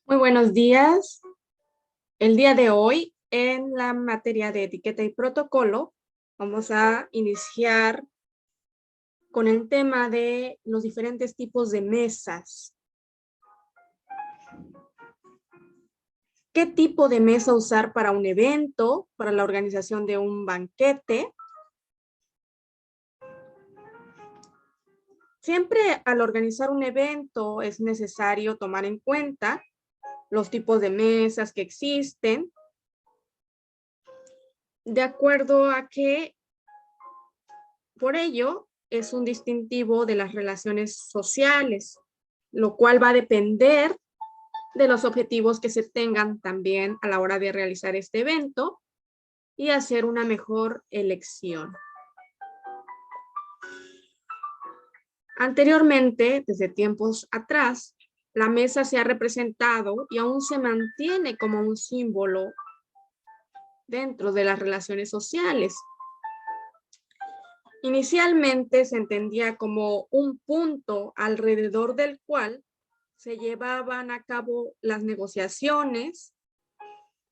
Muy buenos días. El día de hoy, en la materia de etiqueta y protocolo, vamos a iniciar con el tema de los diferentes tipos de mesas. ¿Qué tipo de mesa usar para un evento, para la organización de un banquete? Siempre al organizar un evento es necesario tomar en cuenta los tipos de mesas que existen, de acuerdo a que por ello es un distintivo de las relaciones sociales, lo cual va a depender de los objetivos que se tengan también a la hora de realizar este evento y hacer una mejor elección. Anteriormente, desde tiempos atrás, la mesa se ha representado y aún se mantiene como un símbolo dentro de las relaciones sociales. Inicialmente se entendía como un punto alrededor del cual se llevaban a cabo las negociaciones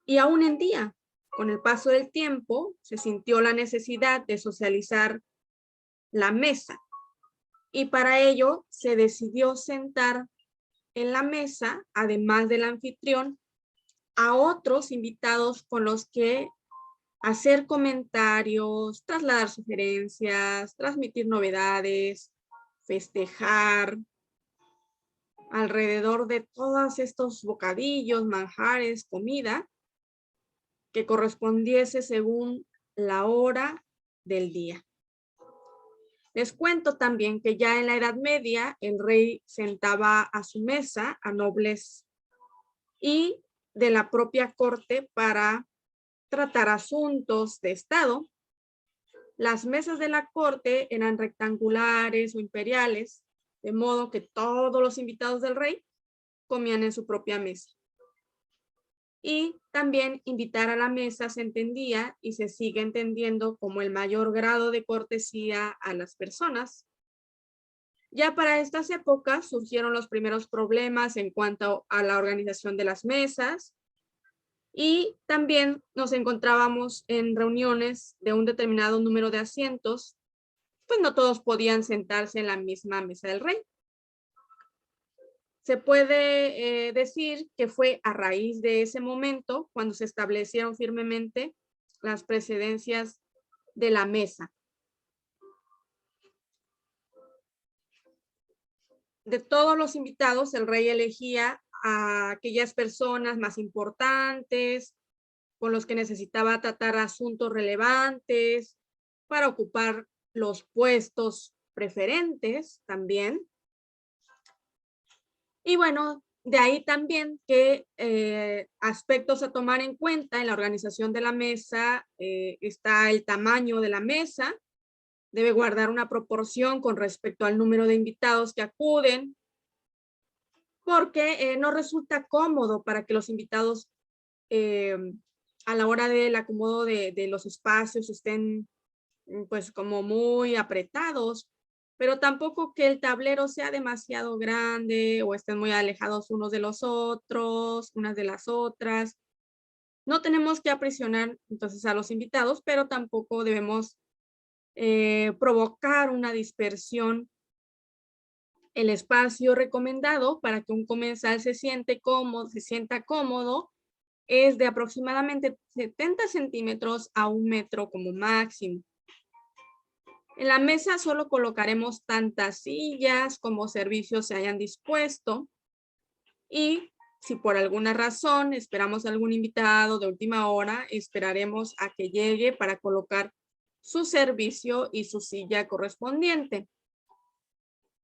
y aún en día, con el paso del tiempo, se sintió la necesidad de socializar la mesa y para ello se decidió sentar en la mesa, además del anfitrión, a otros invitados con los que hacer comentarios, trasladar sugerencias, transmitir novedades, festejar alrededor de todos estos bocadillos, manjares, comida, que correspondiese según la hora del día. Les cuento también que ya en la Edad Media el rey sentaba a su mesa a nobles y de la propia corte para tratar asuntos de estado. Las mesas de la corte eran rectangulares o imperiales, de modo que todos los invitados del rey comían en su propia mesa. Y también invitar a la mesa se entendía y se sigue entendiendo como el mayor grado de cortesía a las personas. Ya para estas épocas surgieron los primeros problemas en cuanto a la organización de las mesas y también nos encontrábamos en reuniones de un determinado número de asientos, pues no todos podían sentarse en la misma mesa del rey. Se puede decir que fue a raíz de ese momento cuando se establecieron firmemente las precedencias de la mesa. De todos los invitados, el rey elegía a aquellas personas más importantes, con los que necesitaba tratar asuntos relevantes, para ocupar los puestos preferentes también. Y bueno, de ahí también que aspectos a tomar en cuenta en la organización de la mesa, está el tamaño de la mesa, debe guardar una proporción con respecto al número de invitados que acuden, porque no resulta cómodo para que los invitados a la hora del acomodo de los espacios estén pues como muy apretados, pero tampoco que el tablero sea demasiado grande o estén muy alejados unos de los otros, unas de las otras. No tenemos que aprisionar entonces a los invitados, pero tampoco debemos provocar una dispersión. El espacio recomendado para que un comensal se sienta cómodo es de aproximadamente 70 centímetros a 1 metro como máximo. En la mesa solo colocaremos tantas sillas como servicios se hayan dispuesto y si por alguna razón esperamos algún invitado de última hora, esperaremos a que llegue para colocar su servicio y su silla correspondiente.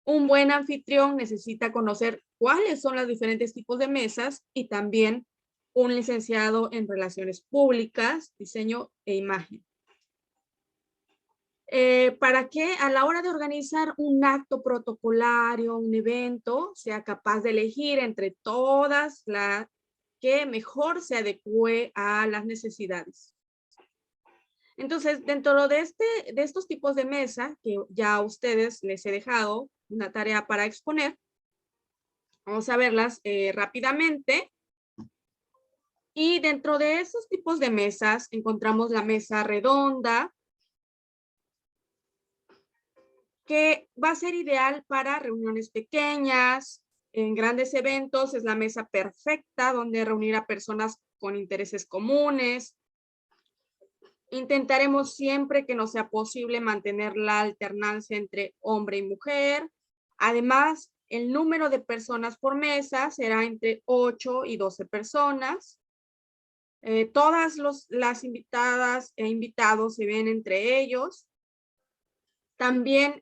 Un buen anfitrión necesita conocer cuáles son los diferentes tipos de mesas y también un licenciado en relaciones públicas, diseño e imagen. Para que a la hora de organizar un acto protocolario, un evento, sea capaz de elegir entre todas las que mejor se adecue a las necesidades. Entonces, dentro de estos tipos de mesa, que ya a ustedes les he dejado una tarea para exponer, vamos a verlas rápidamente. Y dentro de esos tipos de mesas encontramos la mesa redonda, que va a ser ideal para reuniones pequeñas, en grandes eventos. Es la mesa perfecta donde reunir a personas con intereses comunes. Intentaremos siempre que no sea posible mantener la alternancia entre hombre y mujer. Además, el número de personas por mesa será entre 8 y 12 personas. Todas las invitadas e invitados se ven entre ellos. También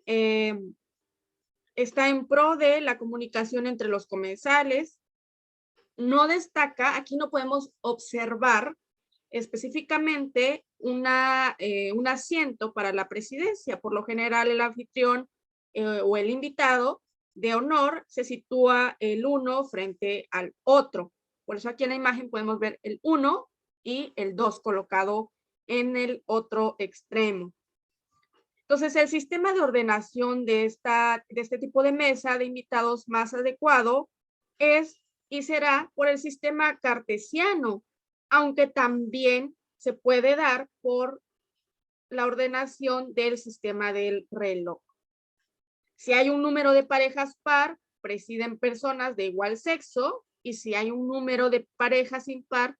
está en pro de la comunicación entre los comensales. No destaca, aquí no podemos observar específicamente un asiento para la presidencia. Por lo general, el anfitrión o el invitado de honor se sitúa el uno frente al otro. Por eso aquí en la imagen podemos ver el 1 y el 2 colocado en el otro extremo. Entonces, el sistema de ordenación de este tipo de mesa de invitados más adecuado es y será por el sistema cartesiano, aunque también se puede dar por la ordenación del sistema del reloj. Si hay un número de parejas par, presiden personas de igual sexo, y si hay un número de parejas impar,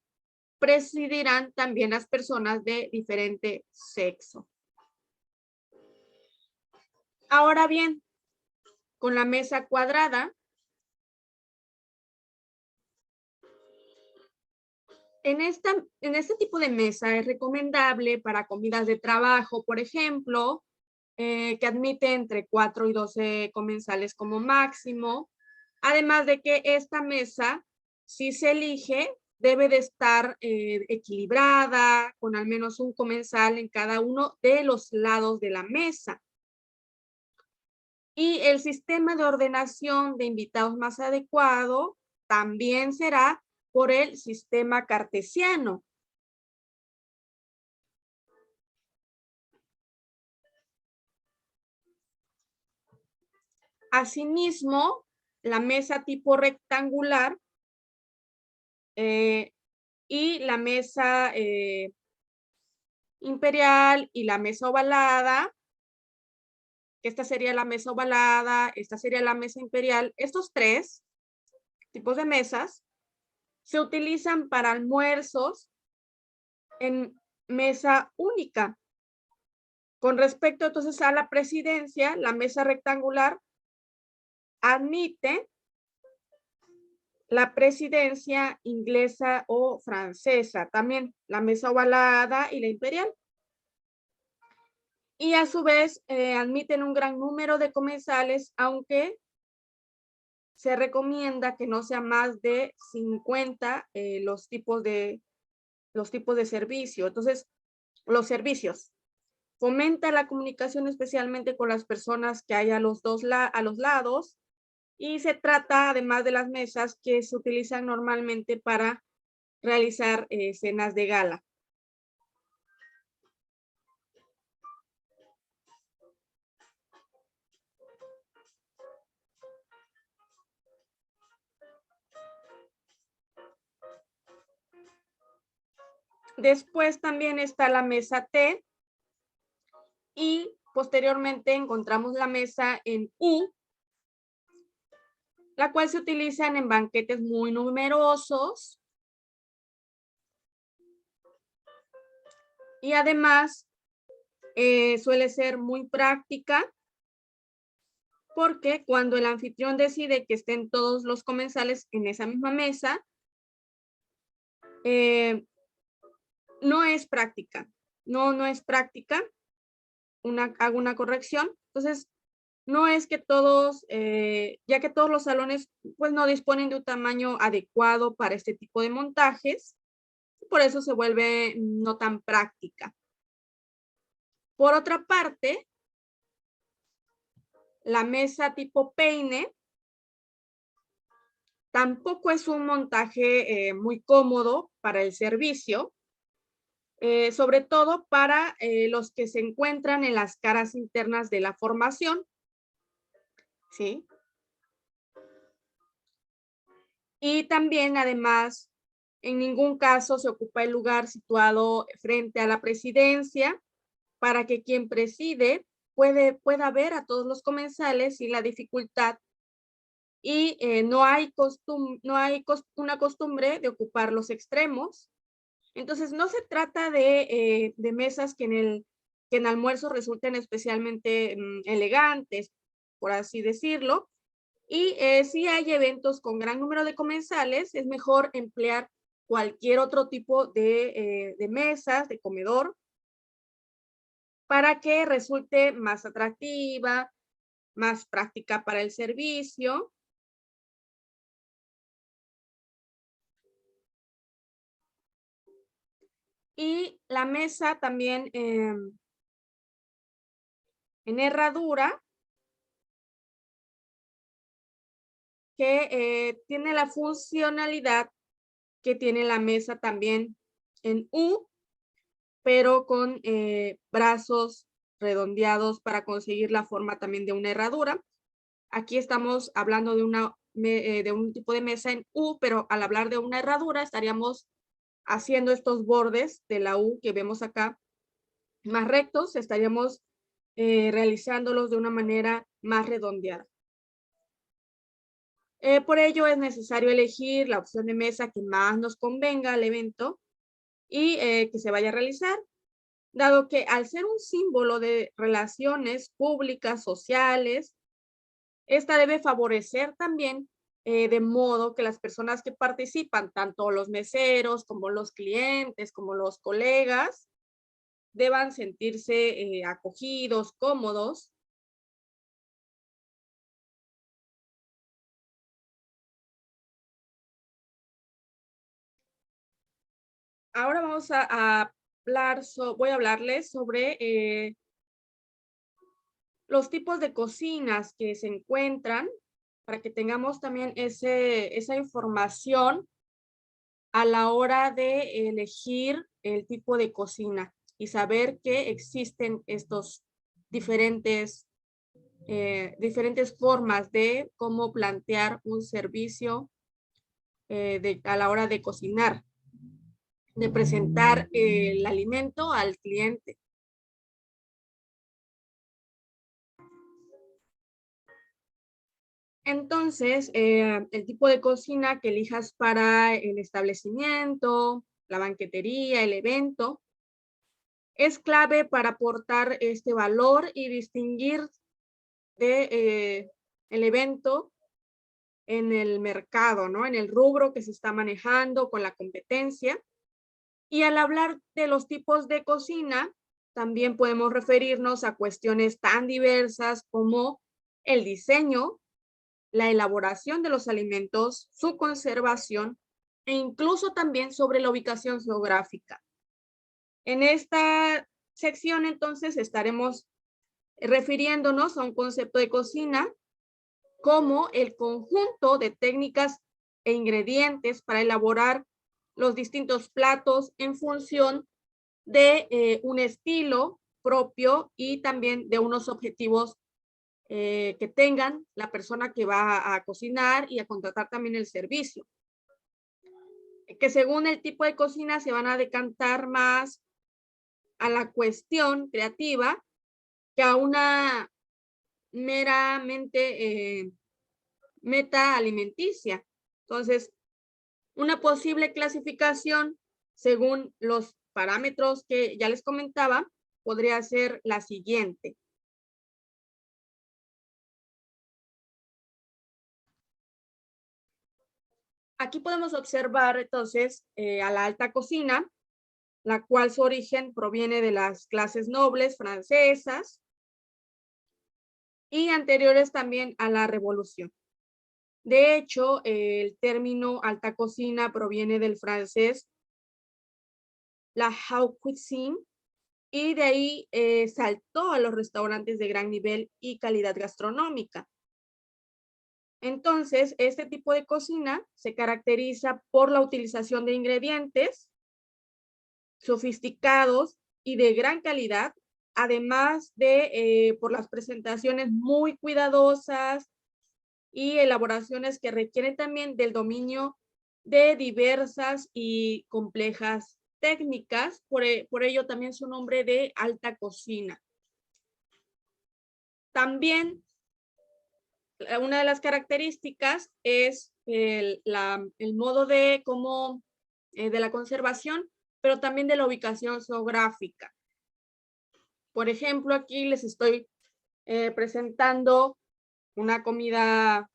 presidirán también las personas de diferente sexo. Ahora bien, con la mesa cuadrada, en este tipo de mesa es recomendable para comidas de trabajo, por ejemplo, que admite entre 4 y 12 comensales como máximo. Además de que esta mesa, si se elige, debe de estar equilibrada, con al menos un comensal en cada uno de los lados de la mesa. Y el sistema de ordenación de invitados más adecuado también será por el sistema cartesiano. Asimismo, la mesa tipo rectangular y la mesa imperial y la mesa ovalada, esta sería la mesa ovalada, esta sería la mesa imperial. Estos tres tipos de mesas se utilizan para almuerzos en mesa única. Con respecto entonces a la presidencia, la mesa rectangular admite la presidencia inglesa o francesa, también la mesa ovalada y la imperial. Y a su vez admiten un gran número de comensales, aunque se recomienda que no sea más de 50 los tipos de servicio. Entonces, los servicios. Fomenta la comunicación especialmente con las personas que hay a los lados, y se trata además de las mesas que se utilizan normalmente para realizar cenas de gala. Después también está la mesa T y posteriormente encontramos la mesa en U, la cual se utilizan en banquetes muy numerosos y además suele ser muy práctica porque cuando el anfitrión decide que estén todos los comensales en esa misma mesa, no es práctica, no es práctica, hago una corrección. Entonces, no es que todos, ya que todos los salones pues no disponen de un tamaño adecuado para este tipo de montajes, por eso se vuelve no tan práctica. Por otra parte, la mesa tipo peine tampoco es un montaje muy cómodo para el servicio, sobre todo para los que se encuentran en las caras internas de la formación, ¿sí? Y también, además, En ningún caso se ocupa el lugar situado frente a la presidencia para que quien preside pueda ver a todos los comensales sin la dificultad y una costumbre de ocupar los extremos. Entonces, no se trata de mesas que en almuerzo resulten especialmente elegantes, por así decirlo. Y si hay eventos con gran número de comensales, es mejor emplear cualquier otro tipo de mesas, de comedor, para que resulte más atractiva, más práctica para el servicio. Y la mesa también en herradura, que tiene la funcionalidad que tiene la mesa también en U, pero con brazos redondeados para conseguir la forma también de una herradura. Aquí estamos hablando de un tipo de mesa en U, pero al hablar de una herradura estaríamos haciendo estos bordes de la U que vemos acá más rectos, estaríamos realizándolos de una manera más redondeada. Por ello es necesario elegir la opción de mesa que más nos convenga al evento y que se vaya a realizar, dado que al ser un símbolo de relaciones públicas, sociales, esta debe favorecer también de modo que las personas que participan, tanto los meseros como los clientes, como los colegas, deban sentirse acogidos, cómodos. Ahora vamos a hablar, voy a hablarles sobre los tipos de cocinas que se encuentran para que tengamos también esa información a la hora de elegir el tipo de cocina y saber que existen estos diferentes, diferentes formas de cómo plantear un servicio a la hora de cocinar, de presentar el alimento al cliente. Entonces, el tipo de cocina que elijas para el establecimiento, la banquetería, el evento, es clave para aportar este valor y distinguir de el evento en el mercado, ¿no? En el rubro que se está manejando con la competencia. Y al hablar de los tipos de cocina, también podemos referirnos a cuestiones tan diversas como el diseño, la elaboración de los alimentos, su conservación e incluso también sobre la ubicación geográfica. En esta sección entonces estaremos refiriéndonos a un concepto de cocina como el conjunto de técnicas e ingredientes para elaborar los distintos platos en función de un estilo propio y también de unos objetivos que tengan la persona que va a cocinar y a contratar también el servicio. Que según el tipo de cocina se van a decantar más a la cuestión creativa que a una meramente meta alimenticia. Entonces, una posible clasificación según los parámetros que ya les comentaba podría ser la siguiente. Aquí podemos observar entonces a la alta cocina, la cual su origen proviene de las clases nobles francesas y anteriores también a la Revolución. De hecho, el término alta cocina proviene del francés la haute cuisine y de ahí saltó a los restaurantes de gran nivel y calidad gastronómica. Entonces, este tipo de cocina se caracteriza por la utilización de ingredientes sofisticados y de gran calidad, además de por las presentaciones muy cuidadosas y elaboraciones que requieren también del dominio de diversas y complejas técnicas, por ello también su nombre de alta cocina. También una de las características es el modo de de la conservación, pero también de la ubicación geográfica. Por ejemplo, aquí les estoy presentando una comida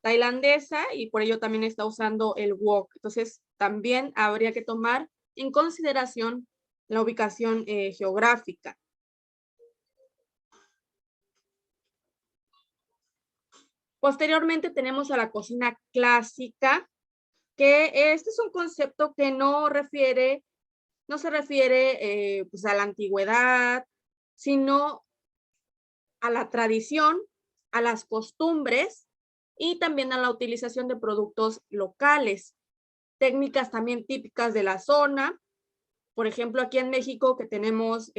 tailandesa y por ello también está usando el wok. Entonces, también habría que tomar en consideración la ubicación geográfica. Posteriormente tenemos a la cocina clásica, que este es un concepto que no se refiere pues a la antigüedad, sino a la tradición, a las costumbres y también a la utilización de productos locales. Técnicas también típicas de la zona. Por ejemplo, aquí en México que tenemos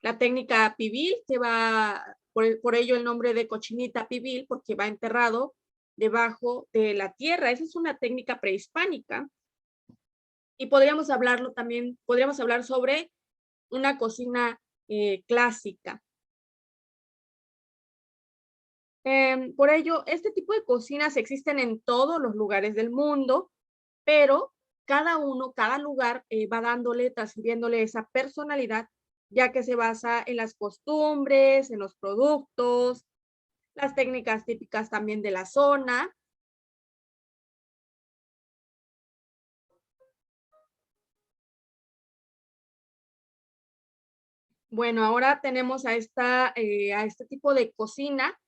la técnica pibil, que va, por ello el nombre de cochinita pibil, porque va enterrado debajo de la tierra. Esa es una técnica prehispánica. Y podríamos hablar sobre una cocina clásica. Por ello, este tipo de cocinas existen en todos los lugares del mundo, pero cada lugar va transfiriéndole esa personalidad, ya que se basa en las costumbres, en los productos, las técnicas típicas también de la zona. Bueno, ahora tenemos a este tipo de cocina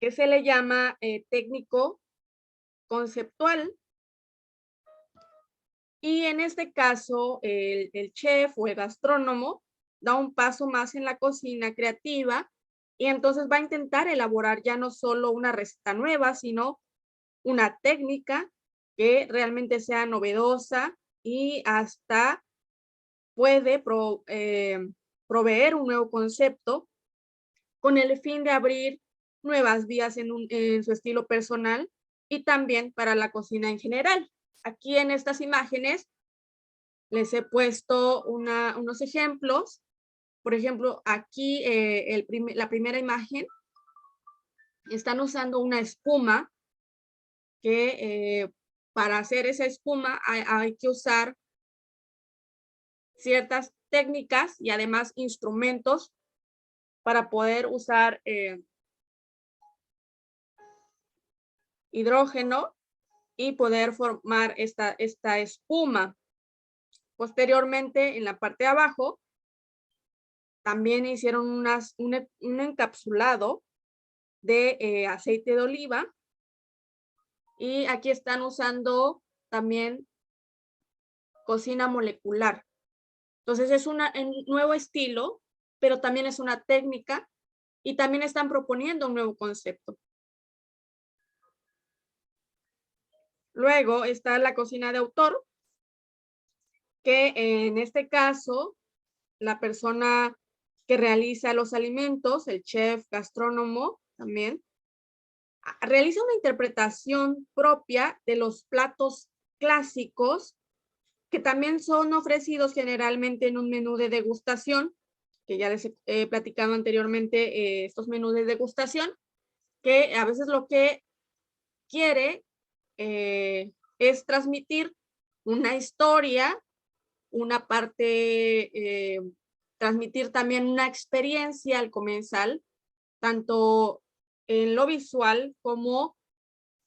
que se le llama técnico conceptual. Y en este caso, el chef o el gastrónomo da un paso más en la cocina creativa y entonces va a intentar elaborar ya no solo una receta nueva, sino una técnica que realmente sea novedosa y hasta puede proveer un nuevo concepto con el fin de abrir nuevas vías en su estilo personal y también para la cocina en general. Aquí en estas imágenes les he puesto unos ejemplos. Por ejemplo, aquí la primera imagen, están usando una espuma que para hacer esa espuma hay que usar ciertas técnicas y además instrumentos para poder usar hidrógeno y poder formar esta espuma. Posteriormente, en la parte de abajo, también hicieron un encapsulado de aceite de oliva y aquí están usando también cocina molecular. Entonces es un nuevo estilo, pero también es una técnica y también están proponiendo un nuevo concepto. Luego está la cocina de autor, que en este caso la persona que realiza los alimentos, el chef, gastrónomo también, realiza una interpretación propia de los platos clásicos que también son ofrecidos generalmente en un menú de degustación, que ya les he platicado anteriormente, estos menús de degustación, que a veces lo que quiere es transmitir una historia, una parte, transmitir también una experiencia al comensal, tanto en lo visual como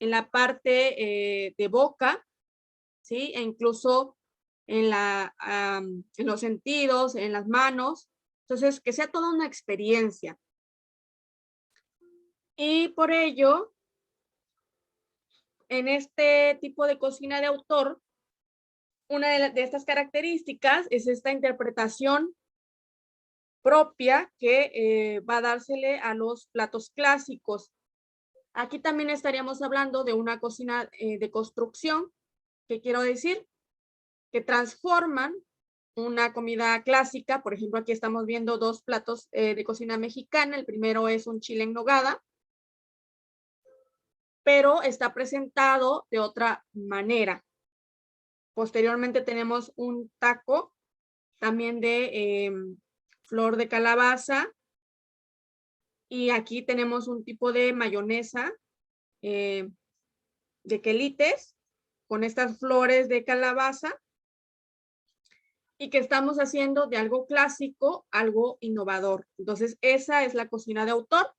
en la parte de boca, ¿sí? E incluso en los sentidos, en las manos. Entonces, que sea toda una experiencia. Y por ello, en este tipo de cocina de autor, una de estas características es esta interpretación propia que va a dársele a los platos clásicos. Aquí también estaríamos hablando de una cocina de construcción, que quiero decir, que transforman una comida clásica. Por ejemplo, aquí estamos viendo dos platos de cocina mexicana. El primero es un chile en nogada. pero está presentado de otra manera. Posteriormente tenemos un taco también de flor de calabaza. Y aquí tenemos un tipo de mayonesa de quelites con estas flores de calabaza y que estamos haciendo de algo clásico, algo innovador. Entonces, esa es la cocina de autor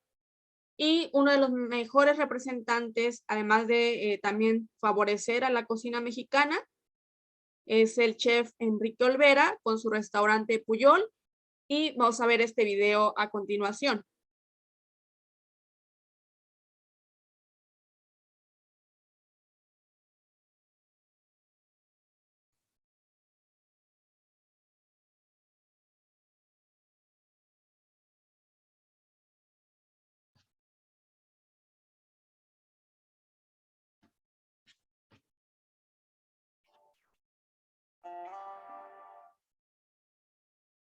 y uno de los mejores representantes, además de también favorecer a la cocina mexicana, es el chef Enrique Olvera con su restaurante Puyol y vamos a ver este video a continuación.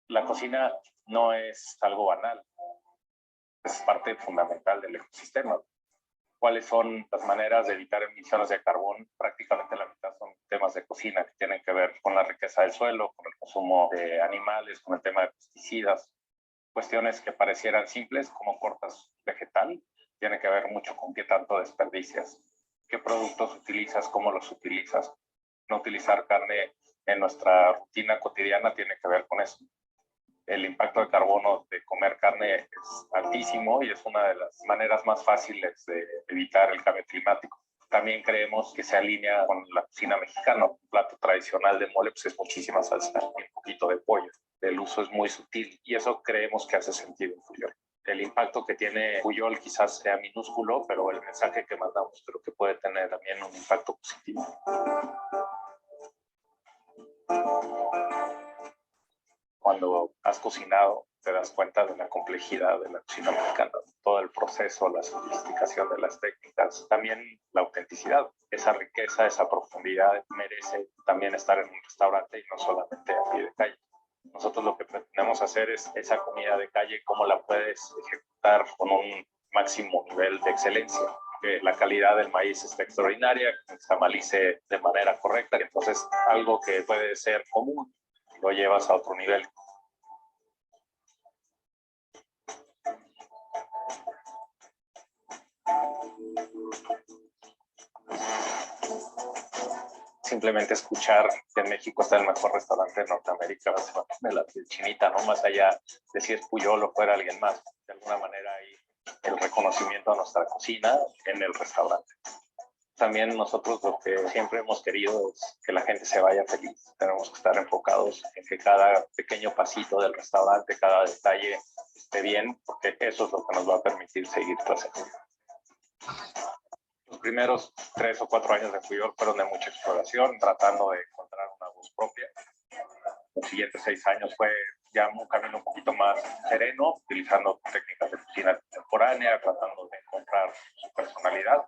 La cocina no es algo banal, es parte fundamental del ecosistema. ¿Cuáles son las maneras de evitar emisiones de carbón? Prácticamente la mitad son temas de cocina que tienen que ver con la riqueza del suelo, con el consumo de animales, con el tema de pesticidas. Cuestiones que parecieran simples, como cortas vegetal, tienen que ver mucho con qué tanto desperdicias, qué productos utilizas, cómo los utilizas. No utilizar carne en nuestra rutina cotidiana tiene que ver con eso. El impacto de carbono de comer carne es altísimo y es una de las maneras más fáciles de evitar el cambio climático. También creemos que se alinea con la cocina mexicana. Un plato tradicional de mole pues es muchísima salsa y un poquito de pollo. El uso es muy sutil y eso creemos que hace sentido en Puyol. El impacto que tiene Puyol quizás sea minúsculo, pero el mensaje que mandamos creo que puede tener también un impacto positivo. Cuando has cocinado, te das cuenta de la complejidad de la cocina mexicana, todo el proceso, la sofisticación de las técnicas, también la autenticidad, esa riqueza, esa profundidad merece también estar en un restaurante y no solamente a pie de calle. Nosotros lo que pretendemos hacer es esa comida de calle, cómo la puedes ejecutar con un máximo nivel de excelencia, que la calidad del maíz esté extraordinaria, que se amalice de manera correcta, entonces algo que puede ser común lo llevas a otro nivel. Simplemente escuchar que en México está el mejor restaurante de Norteamérica, me la piel chinita, ¿no? Más allá de si es Puyol o fuera alguien más. De alguna manera hay el reconocimiento a nuestra cocina en el restaurante. También nosotros lo que siempre hemos querido es que la gente se vaya feliz. Tenemos que estar enfocados en que cada pequeño pasito del restaurante, cada detalle esté bien, porque eso es lo que nos va a permitir seguir trascendiendo. Los primeros 3 o 4 años de Puyol fueron de mucha exploración, tratando de encontrar una voz propia. Los siguientes 6 años fue ya un camino un poquito más sereno, utilizando técnicas de cocina contemporánea, tratando de encontrar su personalidad.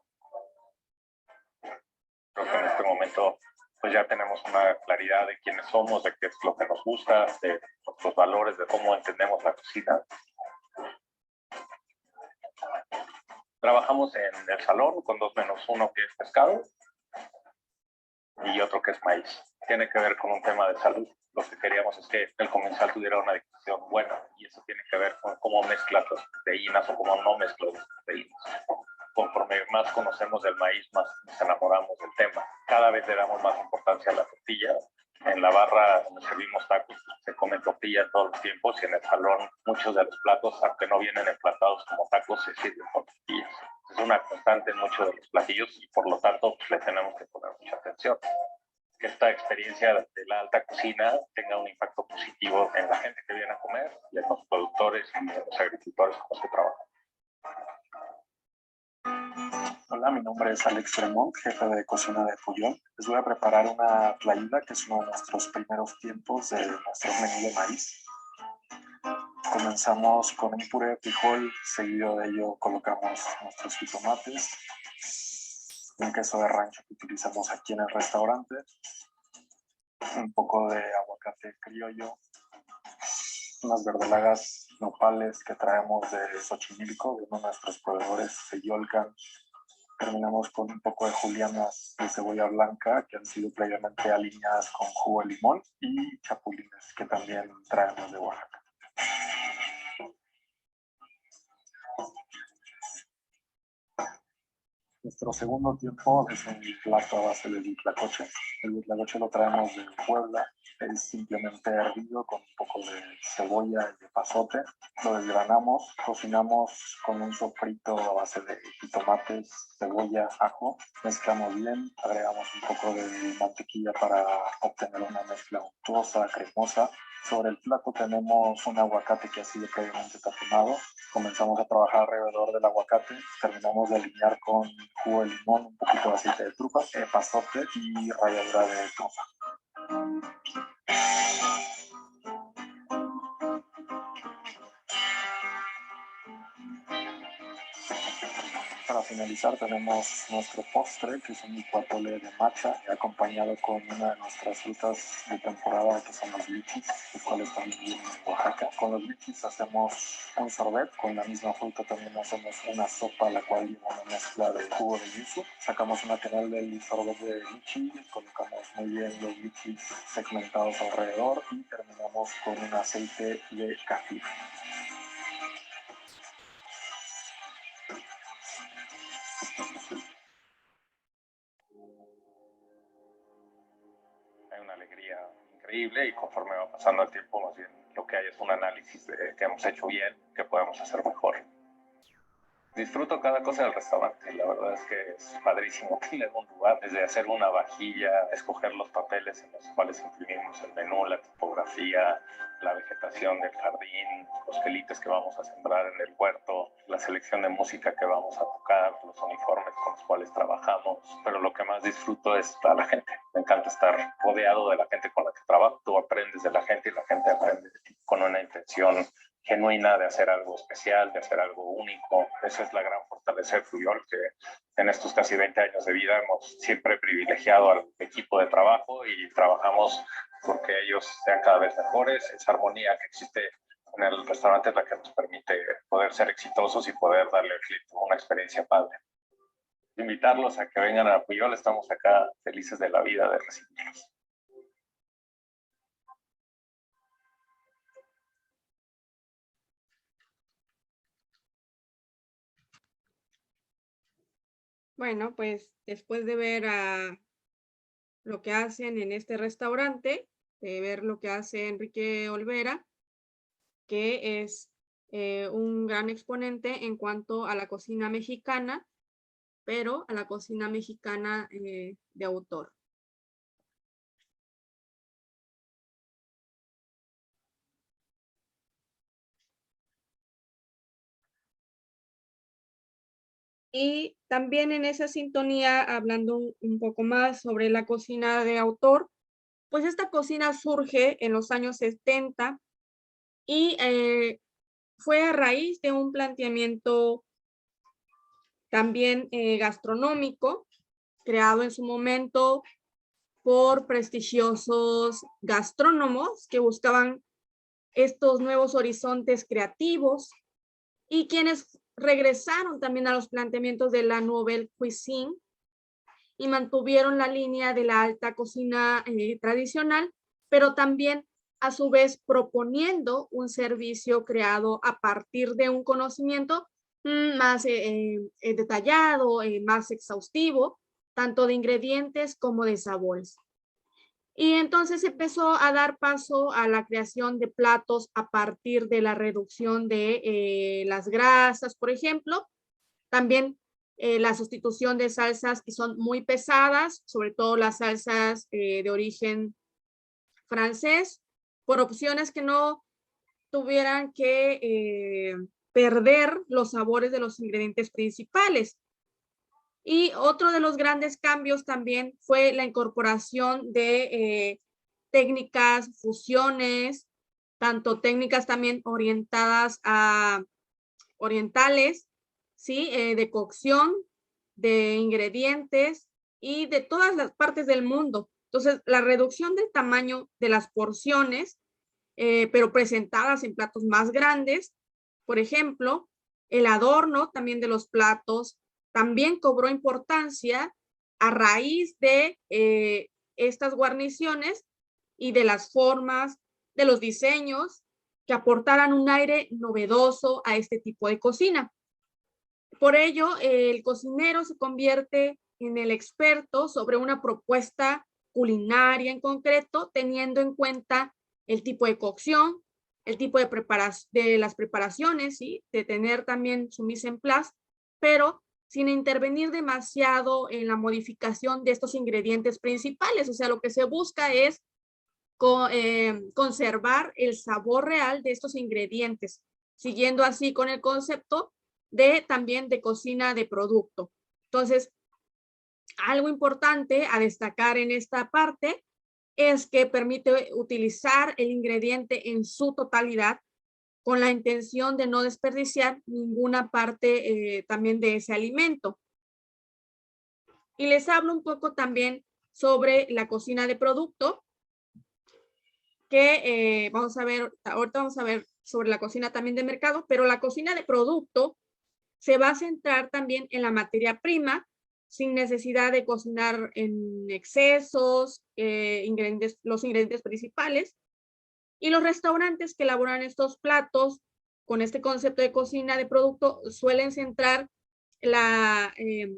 Creo que en este momento pues ya tenemos una claridad de quiénes somos, de qué es lo que nos gusta, de nuestros valores, de cómo entendemos la cocina. Trabajamos en el salón con 2-1, que es pescado, y otro que es maíz. Tiene que ver con un tema de salud. Lo que queríamos es que el comensal tuviera una digestión buena, y eso tiene que ver con cómo mezcla las proteínas o cómo no mezcla las proteínas. Conforme más conocemos del maíz, más nos enamoramos del tema. Cada vez le damos más importancia a la tortilla. En la barra donde servimos tacos se come tortilla todos los tiempos, y en el salón muchos de los platos, aunque no vienen emplatados como tacos, se sirven con tortillas. Es una constante en muchos de los platillos y por lo tanto pues, le tenemos que poner mucha atención. Que esta experiencia de la alta cocina tenga un impacto positivo en la gente que viene a comer y en los productores y en los agricultores con los que trabajan. Hola, mi nombre es Alex Tremont, jefe de cocina de Puyol. Les voy a preparar una tlayuda, que es uno de nuestros primeros tiempos de nuestro menú de maíz. Comenzamos con un puré de frijol, seguido de ello colocamos nuestros jitomates, un queso de rancho que utilizamos aquí en el restaurante, un poco de aguacate criollo, unas verdolagas nopales que traemos de Xochimilco, de uno de nuestros proveedores, Feyolcan, Terminamos con un poco de julianas de cebolla blanca que han sido previamente alineadas con jugo de limón y chapulines que también traemos de Oaxaca. Nuestro segundo tiempo es un plato a base de huitlacoche. El huitlacoche lo traemos de Puebla. Es simplemente hervido con un poco de cebolla y de pasote. Lo desgranamos, cocinamos con un sofrito a base de jitomates, cebolla, ajo. Mezclamos bien, agregamos un poco de mantequilla para obtener una mezcla untuosa, cremosa. Sobre el plato tenemos un aguacate que ha sido previamente tatemado. Comenzamos a trabajar alrededor del aguacate. Terminamos de alinear con jugo de limón, un poquito de aceite de trufa, pasote y ralladura de trufa. Para finalizar tenemos nuestro postre, que es un licuatole de matcha, acompañado con una de nuestras frutas de temporada, que son los lichis, los cuales también vienen en Oaxaca. Con los lichis hacemos un sorbet, con la misma fruta también hacemos una sopa, la cual lleva una mezcla de jugo de yuzu. Sacamos una canal del sorbet de lichi, colocamos muy bien los lichis segmentados alrededor y terminamos con un aceite de café. Hay una alegría increíble y conforme va pasando el tiempo, más bien lo que hay es un análisis de qué hemos hecho bien, qué podemos hacer mejor. Disfruto cada cosa del restaurante, la verdad es que es padrísimo tener un lugar, desde hacer una vajilla, escoger los papeles en los cuales imprimimos el menú, la tipografía, la vegetación del jardín, los quelites que vamos a sembrar en el huerto, la selección de música que vamos a tocar, los uniformes con los cuales trabajamos, pero lo que más disfruto es a la gente. Me encanta estar rodeado de la gente con la que trabajo, tú aprendes de la gente y la gente aprende de ti con una intención genuina de hacer algo especial, de hacer algo único. Esa es la gran fortaleza de Fluyol, que en estos casi 20 años de vida hemos siempre privilegiado al equipo de trabajo y trabajamos porque ellos sean cada vez mejores. Esa armonía que existe en el restaurante es la que nos permite poder ser exitosos y poder darle al cliente una experiencia padre. Invitarlos a que vengan a Fluyol, estamos acá felices de la vida de recibirlos. Bueno, pues después de ver lo que hacen en este restaurante, de ver lo que hace Enrique Olvera, que es un gran exponente en cuanto a la cocina mexicana, pero a la cocina mexicana de autor. Y también en esa sintonía, hablando un poco más sobre la cocina de autor, pues esta cocina surge en los años 70 y fue a raíz de un planteamiento también gastronómico, creado en su momento por prestigiosos gastrónomos que buscaban estos nuevos horizontes creativos y quienes regresaron también a los planteamientos de la Nouvelle Cuisine y mantuvieron la línea de la alta cocina tradicional, pero también a su vez proponiendo un servicio creado a partir de un conocimiento más detallado, más exhaustivo, tanto de ingredientes como de sabores. Y entonces empezó a dar paso a la creación de platos a partir de la reducción de las grasas, por ejemplo. También la sustitución de salsas que son muy pesadas, sobre todo las salsas de origen francés, por opciones que no tuvieran que perder los sabores de los ingredientes principales. Y otro de los grandes cambios también fue la incorporación de técnicas, fusiones, tanto técnicas también orientadas a orientales, ¿sí? De cocción, de ingredientes y de todas las partes del mundo. Entonces, la reducción del tamaño de las porciones, pero presentadas en platos más grandes, por ejemplo, el adorno también de los platos, también cobró importancia a raíz de estas guarniciones y de las formas, de los diseños que aportaran un aire novedoso a este tipo de cocina. Por ello, el cocinero se convierte en el experto sobre una propuesta culinaria en concreto, teniendo en cuenta el tipo de cocción, el tipo de las preparaciones, ¿sí? De tener también su mise en place, pero sin intervenir demasiado en la modificación de estos ingredientes principales. O sea, lo que se busca es conservar el sabor real de estos ingredientes, siguiendo así con el concepto de también de cocina de producto. Entonces, algo importante a destacar en esta parte es que permite utilizar el ingrediente en su totalidad con la intención de no desperdiciar ninguna parte también de ese alimento. Y les hablo un poco también sobre la cocina de producto, que vamos a ver, ahorita vamos a ver sobre la cocina también de mercado, pero la cocina de producto se va a centrar también en la materia prima, sin necesidad de cocinar en excesos, los ingredientes principales. Y los restaurantes que elaboran estos platos con este concepto de cocina de producto suelen centrar la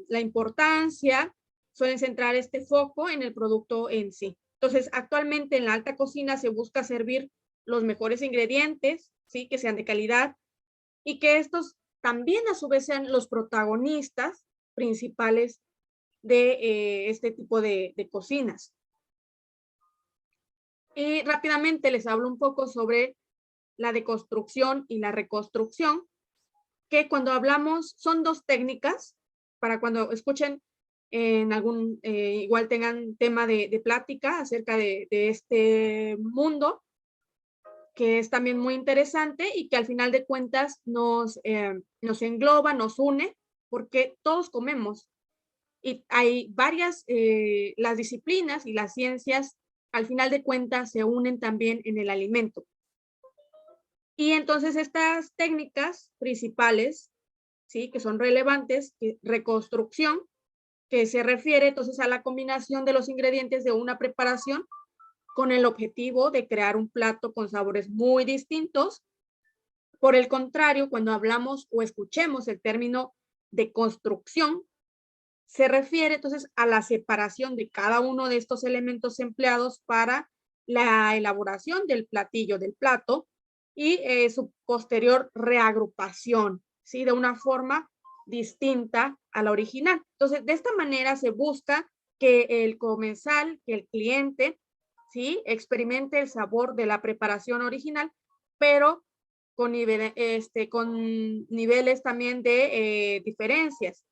importancia, suelen centrar este foco en el producto en sí. Entonces, actualmente en la alta cocina se busca servir los mejores ingredientes, ¿sí? Que sean de calidad y que estos también a su vez sean los protagonistas principales de este tipo de cocinas. Y rápidamente les hablo un poco sobre la deconstrucción y la reconstrucción, que cuando hablamos son dos técnicas, para cuando escuchen en algún, igual tengan tema de plática acerca de este mundo, que es también muy interesante y que al final de cuentas nos engloba, nos une, porque todos comemos. Y hay varias, las disciplinas y las ciencias, al final de cuentas, se unen también en el alimento. Y entonces estas técnicas principales, ¿sí? Que son relevantes, reconstrucción, que se refiere entonces a la combinación de los ingredientes de una preparación con el objetivo de crear un plato con sabores muy distintos. Por el contrario, cuando hablamos o escuchemos el término de construcción, se refiere entonces a la separación de cada uno de estos elementos empleados para la elaboración del platillo, del plato, y su posterior reagrupación, ¿sí? De una forma distinta a la original. Entonces, de esta manera se busca que el comensal, que el cliente, ¿sí? Experimente el sabor de la preparación original, pero con niveles también de diferencias.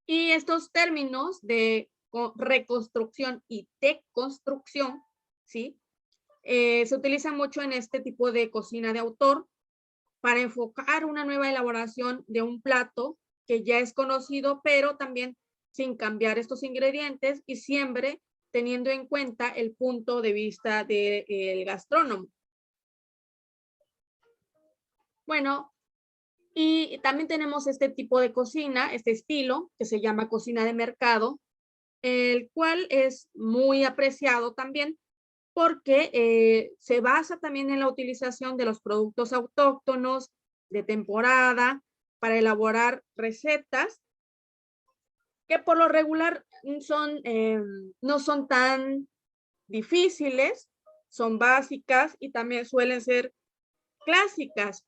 Y estos términos de reconstrucción y deconstrucción, ¿sí? Se utilizan mucho en este tipo de cocina de autor para enfocar una nueva elaboración de un plato que ya es conocido, pero también sin cambiar estos ingredientes y siempre teniendo en cuenta el punto de vista del gastrónomo. Bueno, y también tenemos este tipo de cocina, este estilo, que se llama cocina de mercado, el cual es muy apreciado también porque se basa también en la utilización de los productos autóctonos de temporada para elaborar recetas que por lo regular no son tan difíciles, son básicas y también suelen ser clásicas.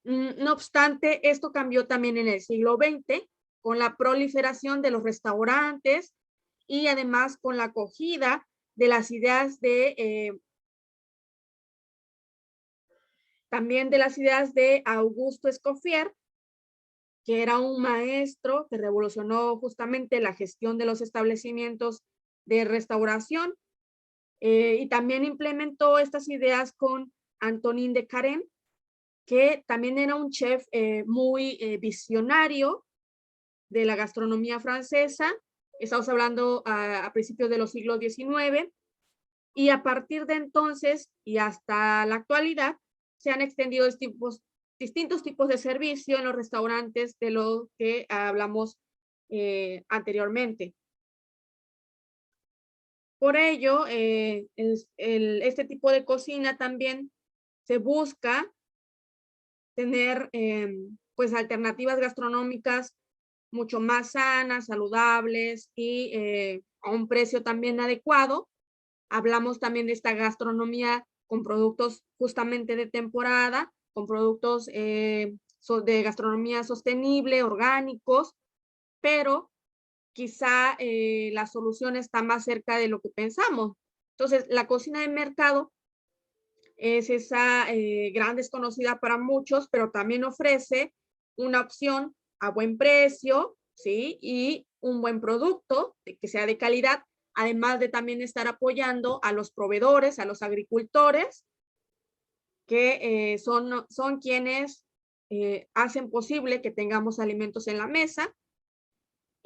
No obstante, esto cambió también en el siglo XX con la proliferación de los restaurantes y además con la acogida de las ideas también de las ideas de Augusto Escoffier, que era un maestro que revolucionó justamente la gestión de los establecimientos de restauración y también implementó estas ideas con Antonin de Carême, que también era un chef muy visionario de la gastronomía francesa. Estamos hablando a principios de los siglos XIX. Y a partir de entonces y hasta la actualidad se han extendido distintos tipos de servicio en los restaurantes de lo que hablamos anteriormente. Por ello, este tipo de cocina también se busca tener pues alternativas gastronómicas mucho más sanas, saludables y a un precio también adecuado. Hablamos también de esta gastronomía con productos justamente de temporada, con productos de gastronomía sostenible, orgánicos, pero quizá la solución está más cerca de lo que pensamos. Entonces, la cocina de mercado es esa gran desconocida para muchos, pero también ofrece una opción a buen precio, ¿sí? Y un buen producto que sea de calidad, además de también estar apoyando a los proveedores, a los agricultores, que son quienes hacen posible que tengamos alimentos en la mesa,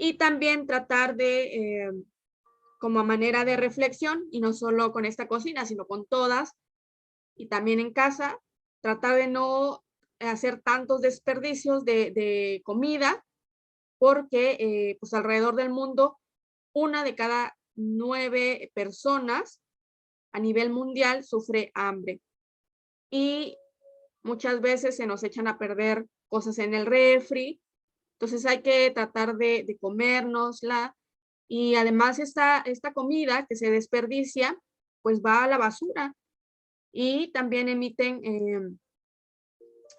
y también tratar de, como manera de reflexión, y no solo con esta cocina, sino con todas, y también en casa, tratar de no hacer tantos desperdicios de comida, porque pues alrededor del mundo, 1 de cada 9 personas a nivel mundial sufre hambre. Y muchas veces se nos echan a perder cosas en el refri, entonces hay que tratar de comérnosla. Y además esta comida que se desperdicia, pues va a la basura y también emiten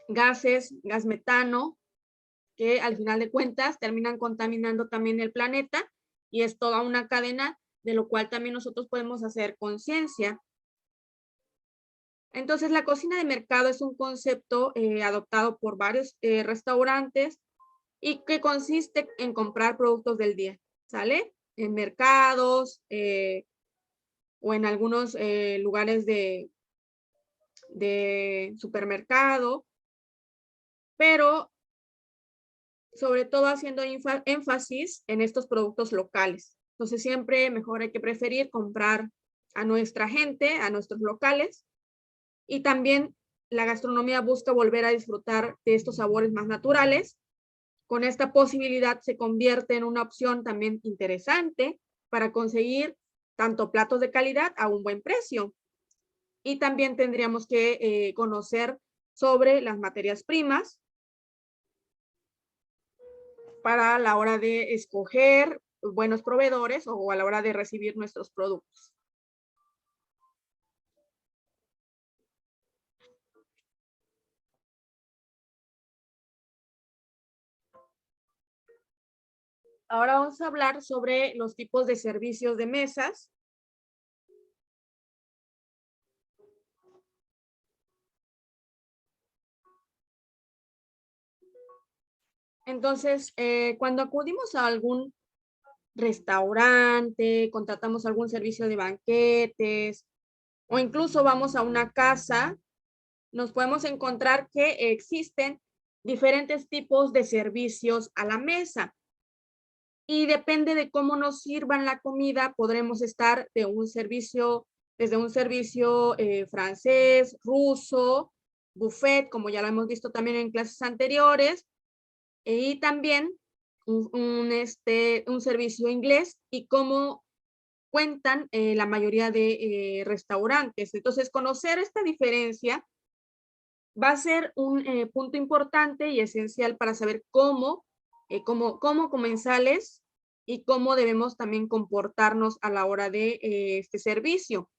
gas metano, que al final de cuentas terminan contaminando también el planeta, y es toda una cadena de lo cual también nosotros podemos hacer conciencia. Entonces, la cocina de mercado es un concepto adoptado por varios restaurantes y que consiste en comprar productos del día, ¿sale? En mercados o en algunos lugares de supermercado, pero sobre todo haciendo énfasis en estos productos locales. Entonces siempre mejor hay que preferir comprar a nuestra gente, a nuestros locales, y también la gastronomía busca volver a disfrutar de estos sabores más naturales. Con esta posibilidad se convierte en una opción también interesante para conseguir tanto platos de calidad a un buen precio. Y también tendríamos que conocer sobre las materias primas para la hora de escoger buenos proveedores o a la hora de recibir nuestros productos. Ahora vamos a hablar sobre los tipos de servicios de mesas. Entonces, cuando acudimos a algún restaurante, contratamos algún servicio de banquetes o incluso vamos a una casa, nos podemos encontrar que existen diferentes tipos de servicios a la mesa. Y depende de cómo nos sirvan la comida, podremos estar desde un servicio francés, ruso, buffet, como ya lo hemos visto también en clases anteriores, y también un servicio inglés, y cómo cuentan la mayoría de restaurantes. Entonces, conocer esta diferencia va a ser un punto importante y esencial para saber cómo comensales y cómo debemos también comportarnos a la hora de este servicio.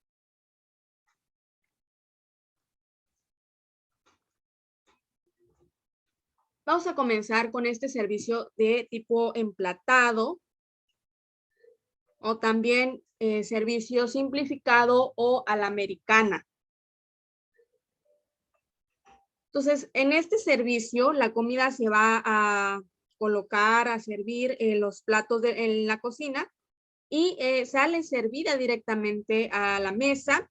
Vamos a comenzar con este servicio de tipo emplatado o también servicio simplificado o a la americana. Entonces, en este servicio, la comida se va a colocar, a servir en los platos en la cocina y sale servida directamente a la mesa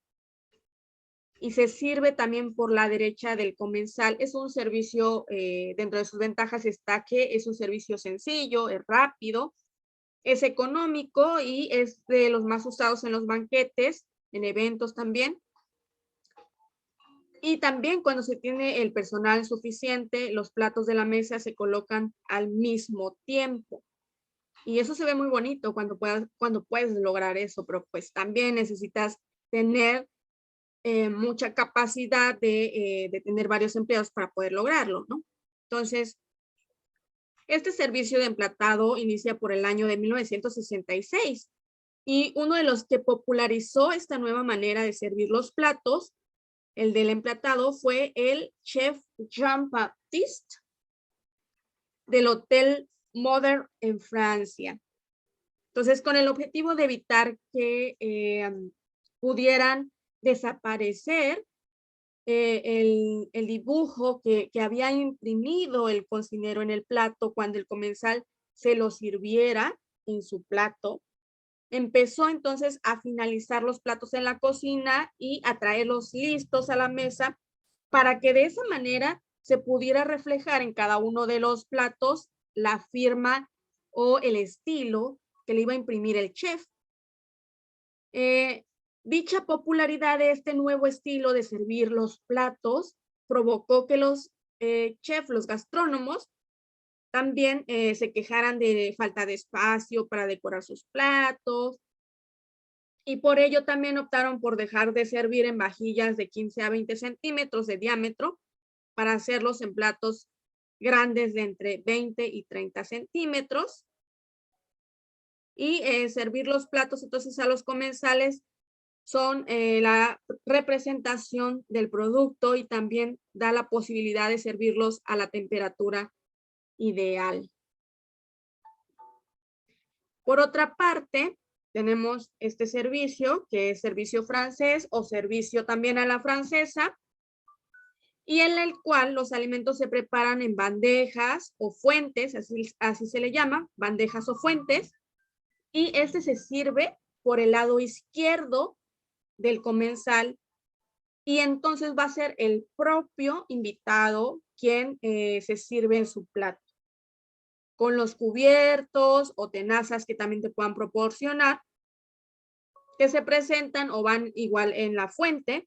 y se sirve también por la derecha del comensal. Es un servicio, dentro de sus ventajas está que es un servicio sencillo, es rápido, es económico y es de los más usados en los banquetes, en eventos también. Y también cuando se tiene el personal suficiente, los platos de la mesa se colocan al mismo tiempo. Y eso se ve muy bonito cuando puedes lograr eso, pero pues también necesitas tener mucha capacidad de tener varios empleados para poder lograrlo, ¿no? Entonces, este servicio de emplatado inicia por el año de 1966 y uno de los que popularizó esta nueva manera de servir los platos, el del emplatado, fue el chef Jean-Baptiste del Hotel Modern en Francia. Entonces, con el objetivo de evitar que pudieran desaparecer el dibujo que había imprimido el cocinero en el plato cuando el comensal se lo sirviera en su plato, empezó entonces a finalizar los platos en la cocina y a traerlos listos a la mesa para que de esa manera se pudiera reflejar en cada uno de los platos la firma o el estilo que le iba a imprimir el chef. Dicha popularidad de este nuevo estilo de servir los platos provocó que los chefs, los gastrónomos, también se quejaran de falta de espacio para decorar sus platos, y por ello también optaron por dejar de servir en vajillas de 15 a 20 centímetros de diámetro para hacerlos en platos grandes de entre 20 y 30 centímetros. Y servir los platos entonces a los comensales son la representación del producto y también da la posibilidad de servirlos a la temperatura ideal. Por otra parte, tenemos este servicio, que es servicio francés o servicio también a la francesa, y en el cual los alimentos se preparan en bandejas o fuentes, así se le llama, bandejas o fuentes, y este se sirve por el lado izquierdo del comensal, y entonces va a ser el propio invitado quien se sirve en su plato, con los cubiertos o tenazas que también te puedan proporcionar, que se presentan o van igual en la fuente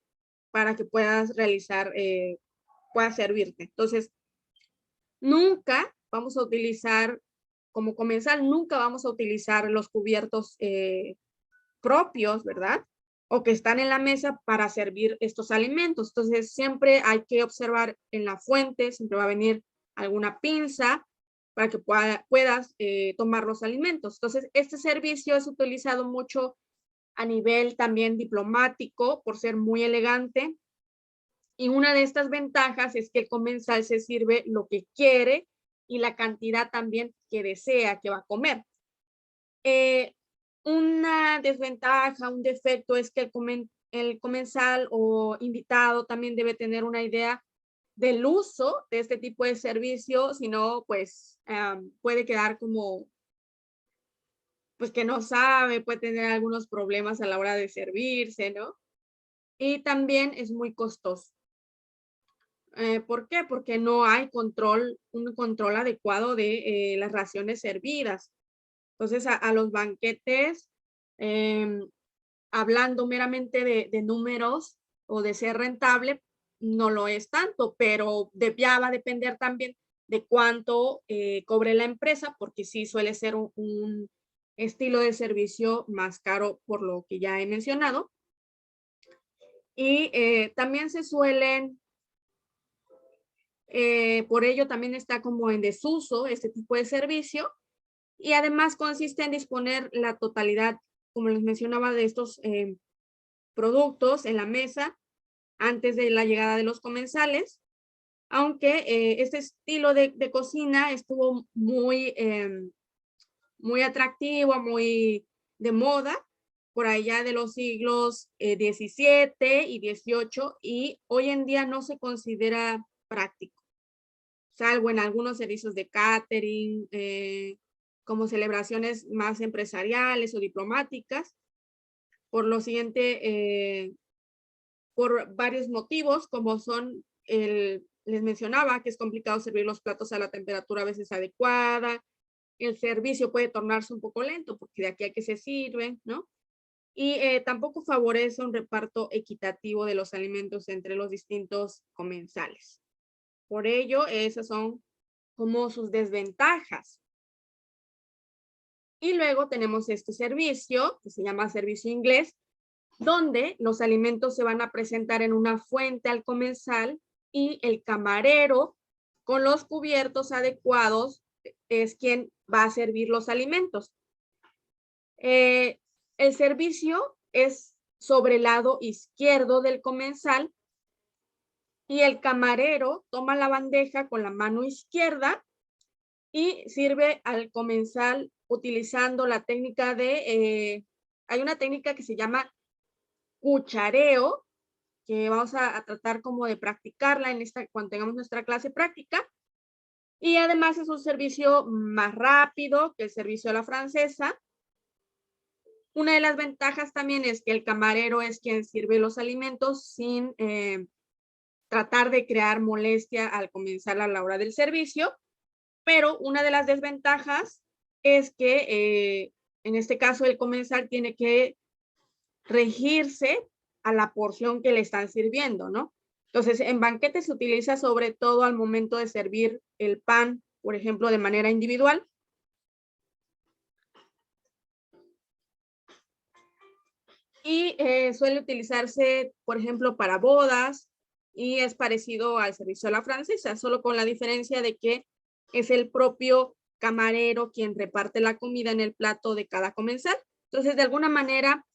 para que puedas realizar, puedas servirte. Entonces, nunca vamos a utilizar, como comensal, nunca vamos a utilizar los cubiertos propios, ¿verdad? O que están en la mesa para servir estos alimentos. Entonces, siempre hay que observar en la fuente, siempre va a venir alguna pinza para que puedas tomar los alimentos. Entonces, este servicio es utilizado mucho a nivel también diplomático por ser muy elegante. Y una de estas ventajas es que el comensal se sirve lo que quiere y la cantidad también que desea que va a comer. Una desventaja, un defecto es que el comensal o invitado también debe tener una idea del uso de este tipo de servicio, si no, pues puede quedar como, pues que no sabe, puede tener algunos problemas a la hora de servirse, ¿no? Y también es muy costoso. ¿Por qué? Porque no hay un control adecuado de las raciones servidas. Entonces, a los banquetes, hablando meramente de números o de ser rentable, no lo es tanto, pero ya va a depender también de cuánto cobre la empresa, porque sí suele ser un estilo de servicio más caro por lo que ya he mencionado. Y también se suelen, por ello también está como en desuso este tipo de servicio, y además consiste en disponer la totalidad, como les mencionaba, de estos productos en la mesa antes de la llegada de los comensales, aunque este estilo de cocina estuvo muy, muy atractivo, muy de moda, por allá de los siglos XVII y XVIII, y hoy en día no se considera práctico, salvo en algunos servicios de catering, como celebraciones más empresariales o diplomáticas. Por lo siguiente, por varios motivos, como son, les mencionaba que es complicado servir los platos a la temperatura a veces adecuada, el servicio puede tornarse un poco lento porque de aquí a que se sirven, ¿no? y tampoco favorece un reparto equitativo de los alimentos entre los distintos comensales. Por ello, esas son como sus desventajas. Y luego tenemos este servicio, que se llama servicio inglés, donde los alimentos se van a presentar en una fuente al comensal y el camarero con los cubiertos adecuados es quien va a servir los alimentos. El servicio es sobre el lado izquierdo del comensal y el camarero toma la bandeja con la mano izquierda y sirve al comensal utilizando la técnica de, hay una técnica que se llama cuchareo, que vamos a tratar como de practicarla en cuando tengamos nuestra clase práctica. Y además es un servicio más rápido que el servicio a la francesa. Una de las ventajas también es que el camarero es quien sirve los alimentos sin tratar de crear molestia al comenzar a la hora del servicio. Pero una de las desventajas es que en este caso el comensal tiene que regirse a la porción que le están sirviendo, ¿no? Entonces, en banquetes se utiliza sobre todo al momento de servir el pan, por ejemplo, de manera individual. Y suele utilizarse, por ejemplo, para bodas y es parecido al servicio a la francesa, solo con la diferencia de que es el propio camarero quien reparte la comida en el plato de cada comensal. Entonces, de alguna manera,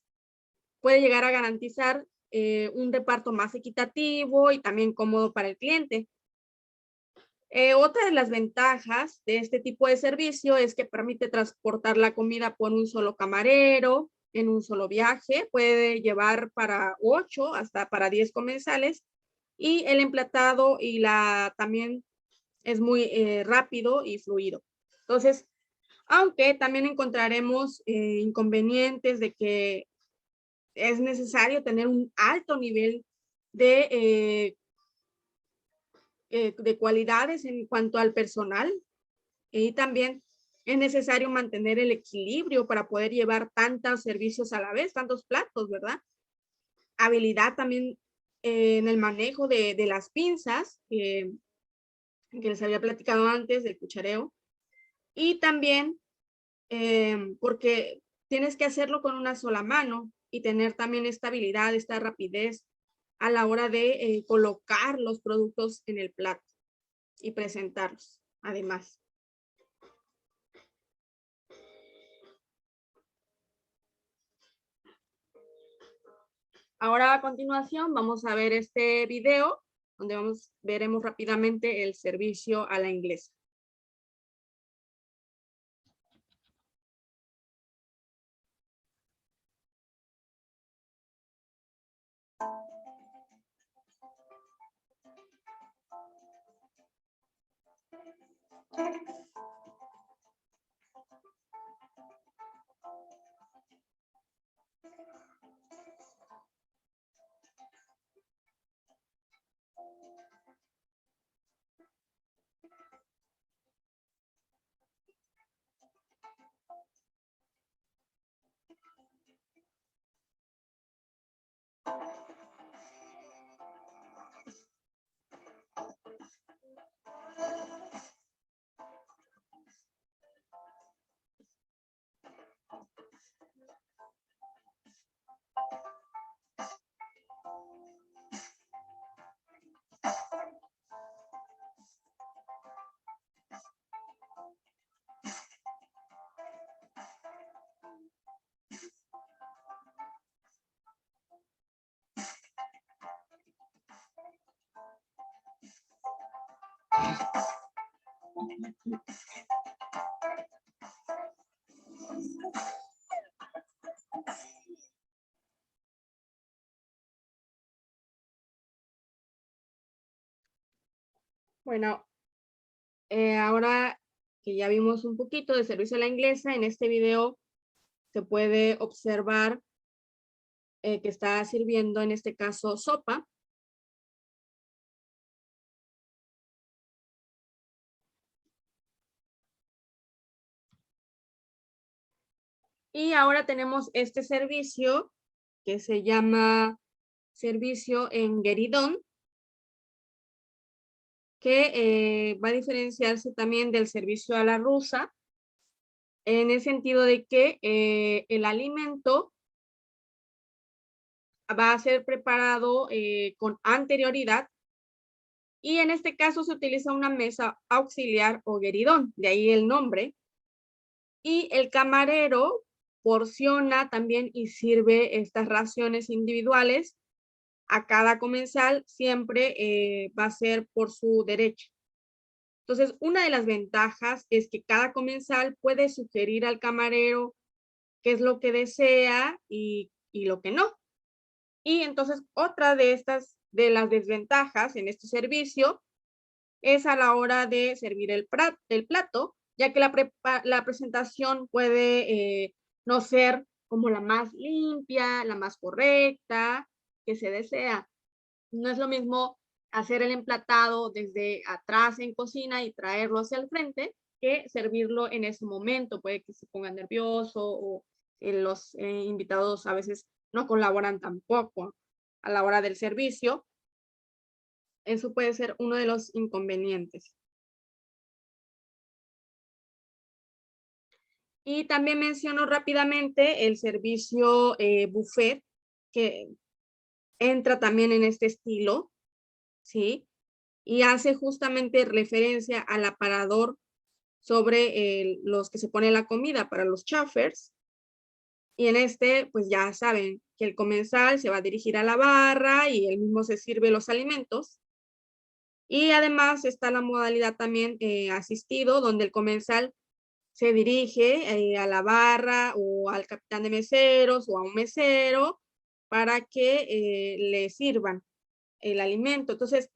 puede llegar a garantizar un reparto más equitativo y también cómodo para el cliente. Otra de las ventajas de este tipo de servicio es que permite transportar la comida por un solo camarero en un solo viaje. Puede llevar para 8 hasta para 10 comensales y el emplatado y también es muy rápido y fluido. Entonces, aunque también encontraremos inconvenientes de que es necesario tener un alto nivel de cualidades en cuanto al personal y también es necesario mantener el equilibrio para poder llevar tantos servicios a la vez, tantos platos, ¿verdad? Habilidad también en el manejo de las pinzas, que les había platicado antes del cuchareo, y también porque tienes que hacerlo con una sola mano y tener también esta habilidad, esta rapidez a la hora de colocar los productos en el plato y presentarlos, además. Ahora a continuación vamos a ver este video donde veremos rápidamente el servicio a la inglesa. Bueno, ahora que ya vimos un poquito de servicio a la inglesa, en este video se puede observar que está sirviendo en este caso sopa. Y ahora tenemos este servicio que se llama servicio en gueridón, que va a diferenciarse también del servicio a la rusa, en el sentido de que el alimento va a ser preparado con anterioridad, y en este caso se utiliza una mesa auxiliar o gueridón, de ahí el nombre, y el camarero porciona también y sirve estas raciones individuales a cada comensal, siempre va a ser por su derecha. Entonces, una de las ventajas es que cada comensal puede sugerir al camarero qué es lo que desea y lo que no. Y entonces, otra de las desventajas en este servicio es a la hora de servir el plato, ya que la presentación puede no ser como la más limpia, la más correcta que se desea. No es lo mismo hacer el emplatado desde atrás en cocina y traerlo hacia el frente que servirlo en ese momento. Puede que se ponga nervioso o los invitados a veces no colaboran tampoco a la hora del servicio. Eso puede ser uno de los inconvenientes. Y también menciono rápidamente el servicio buffet, que entra también en este estilo, ¿sí? Y hace justamente referencia al aparador sobre los que se pone la comida para los chauffeurs. Y en este, pues ya saben que el comensal se va a dirigir a la barra y él mismo se sirve los alimentos. Y además está la modalidad también asistido, donde el comensal se dirige a la barra o al capitán de meseros o a un mesero para que le sirvan el alimento. Entonces,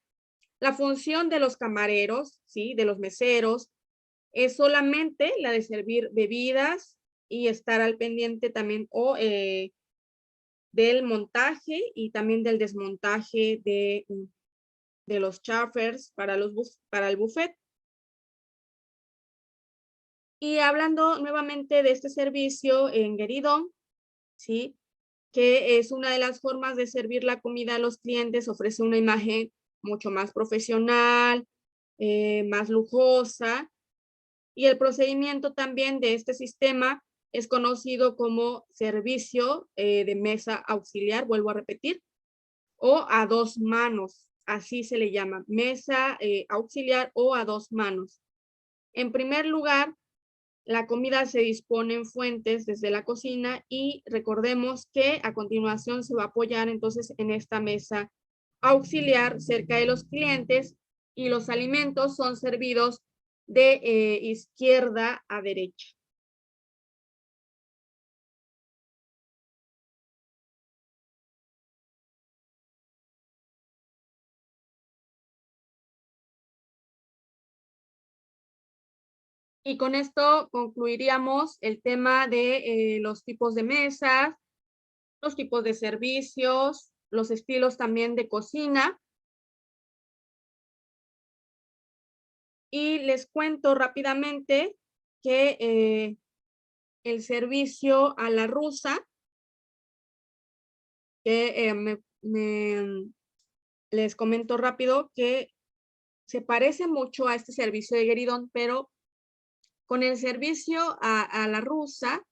la función de los camareros, ¿sí? De los meseros, es solamente la de servir bebidas y estar al pendiente también del montaje y también del desmontaje de los chauffeurs para el buffet. Y hablando nuevamente de este servicio en gueridón, ¿sí? Que es una de las formas de servir la comida a los clientes, ofrece una imagen mucho más profesional, más lujosa, y el procedimiento también de este sistema es conocido como servicio de mesa auxiliar, vuelvo a repetir, o a dos manos, así se le llama, mesa auxiliar o a dos manos. En primer lugar, la comida se dispone en fuentes desde la cocina y recordemos que a continuación se va a apoyar entonces en esta mesa auxiliar cerca de los clientes y los alimentos son servidos de izquierda a derecha. Y con esto concluiríamos el tema de los tipos de mesas, los tipos de servicios, los estilos también de cocina. Y les cuento rápidamente que el servicio a la rusa, que les comento rápido que se parece mucho a este servicio de gueridón, pero con el servicio a la rusa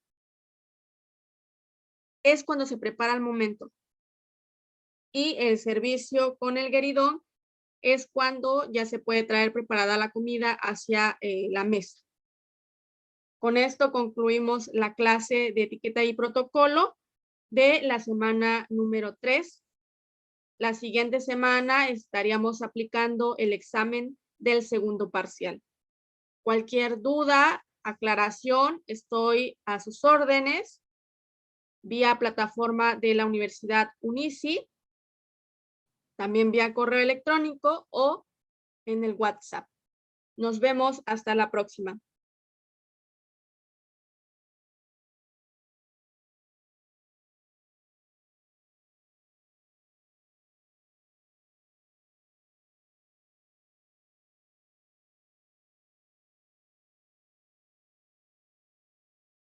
es cuando se prepara al momento. Y el servicio con el gueridón es cuando ya se puede traer preparada la comida hacia la mesa. Con esto concluimos la clase de etiqueta y protocolo de la semana número 3. La siguiente semana estaríamos aplicando el examen del segundo parcial. Cualquier duda, aclaración, estoy a sus órdenes vía plataforma de la Universidad UNICI, también vía correo electrónico o en el WhatsApp. Nos vemos hasta la próxima.